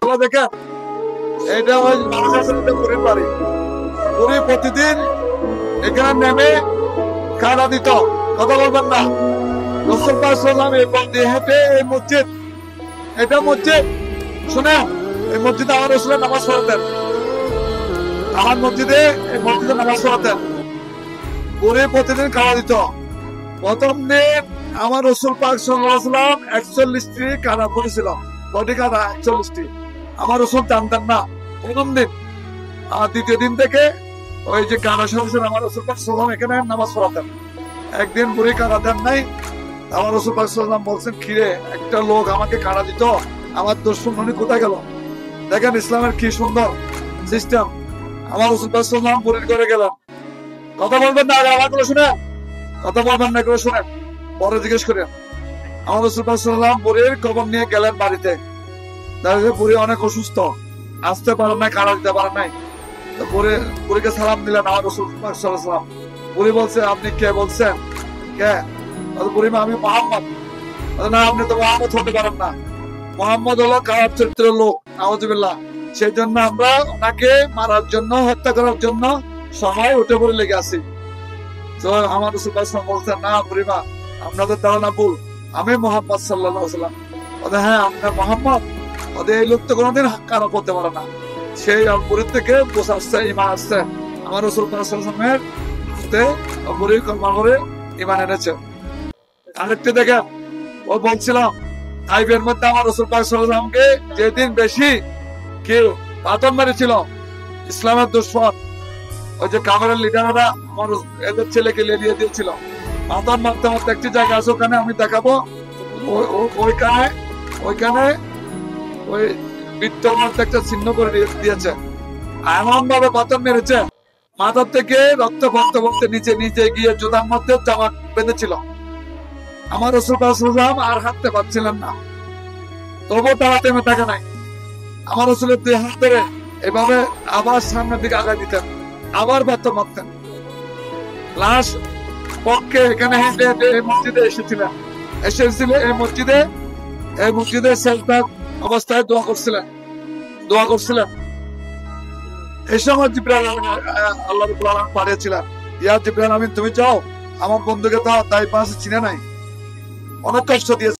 দেখেন এটা ওই পুরীর বাড়ি। পুরী প্রতিদিন এখানে নেমে খানা দিত, কথা বলবেন না। রাসূল পাক সাল্লাল্লাহু আলাইহি ওয়াসাল্লাম এই হেঁটে এই মসজিদ, এটা মসজিদ শুনে এই মসজিদে আমার রাসূলের নামাজ পড়াতেন। আমার মসজিদে এই মসজিদে নামাজ পড়াতেন। পুরী প্রতিদিন খাওয়া দিত। প্রথম দিন আমার রাসূল পাক সাল্লাল্লাহু আলাইহি ওয়াসাল্লাম 41টি কানা করেছিল। কয়টি কানা? 41টি। আমার রাসূল জানতেন না প্রথম দিন। আর দ্বিতীয় দিন থেকে ওই যে কানা সদস্য আমার রাসূল পাক সাল্লাল্লাহু আলাইহি ওয়াসাল্লাম এখানে নামাজ পড়াতেন। একদিন বুড়ি কানা দেন নাই, আমার রাসূল পাক সাল্লাল্লাহু আলাইহি ওয়াসাল্লাম বলছেন, কিরে একটা লোক আমাকে কানা দিত, আমার দুশমনি কোথায় গেল? দেখেন ইসলামের কি সুন্দর সিস্টেম। আমার রাসূল পাক সাল্লাল্লাহু আলাইহি ওয়াসাল্লাম বুড়ির করে গেলেন। কথা বলবেন না, আমাগুলো শুনে কথা বলবেন না, এগুলো শুনেন, পরে জিজ্ঞেস করেন। আমার রাসূল পাক সাল্লাল্লাহু আলাইহি ওয়াসাল্লাম বুড়ির কবর নিয়ে গেলেন বাড়িতে। বুড়ি অনেক অসুস্থ, আসতে পারেন নাই, কানা দিতে পারেন নাই। বুড়িকে সালাম দিলেন আমার রাসূল পাক সাল্লাল্লাহু আলাইহি ওয়াসাল্লাম। বুড়ি বলছে, আপনি কে বলছেন? কে? বুড়ি, আমি মুহাম্মদ। না, আপনি তো মুহাম্মদ হতে পারেন না। মুহাম্মদ হলো খারাপ চরিত্রের লোক, নাউযুবিল্লাহ। সেই জন্য আমরা ওনাকে মারার জন্য, হত্যা করার জন্য সবাই উঠে পড়ে লেগে আছি। তো আমার রাসূল পাক সাল্লাল্লাহু আলাইহি ওয়াসাল্লাম বলছেন, না বুড়িমা, আপনাদের ধারণা ভুল, আমি মুহাম্মদ সাল্লাল্লাহু আলাইহি ওয়াসাল্লাম। হ্যাঁ, আপনার মুহাম্মদ। এই লোক তো কোনোদিন কারো করতে পারে না। সেই বুড়ির থেকে বোঝা আসছে, ইমান আসছে। আমার রাসূল পাক সাল্লাল্লাহু আলাইহি ওয়াসাল্লামের হাতে বুড়ি কলমা করে ইমান এনেছে। আরেকটি দেখেন, ও বলছিলাম তাইফের মধ্যে আমার রাসূল পাক সাল্লাল্লাহু আলাইহি ওয়াসাল্লামকে যেদিন বেশি কেউ পাথর মেরেছিল ইসলামের দুশমন, ওই যে কাফেরের লিডাররা আমার এদের ছেলেকে লেলিয়ে দিয়েছিল। পাথর মারতে মারতে একটি জায়গা আছে, ওখানে আমি দেখাবো। ওইখানে ওই বৃত্তের মধ্যে একটা চিহ্ন করে দিয়েছে। এমন ভাবে পাথর মেরেছে, মাথার থেকে রক্ত পড়তে পড়তে নিচে নিচে গিয়ে জুতার মধ্যে জামা বেঁধেছিল। আমার রাসূল পাক সাল্লাল্লাহু আলাইহি ওয়াসাল্লাম আর হাঁটতে পারছিলেন না, তবুও তারা থেমে থাকে নাই। আমার রাসূলের দুই হাত ধরে এভাবে আবার সামনের দিকে আগায় দিতেন, আবার পাথর মারতেন। লাশ পক্ষে এখানে হেঁটে হেঁটে এই মসজিদে এসেছিলেন। এই মসজিদে সেজদা অবস্থায় দোয়া করছিলেন। এই সময় জিবরাইল আল্লাহ রাব্বুল আলামিন পাঠিয়েছিলেন, ইয়া জিবরাইল আমিন, তুমি যাও আমার বন্ধুকে তো তাই পাশে চিনে নাই, অনেক কষ্ট দিয়েছে।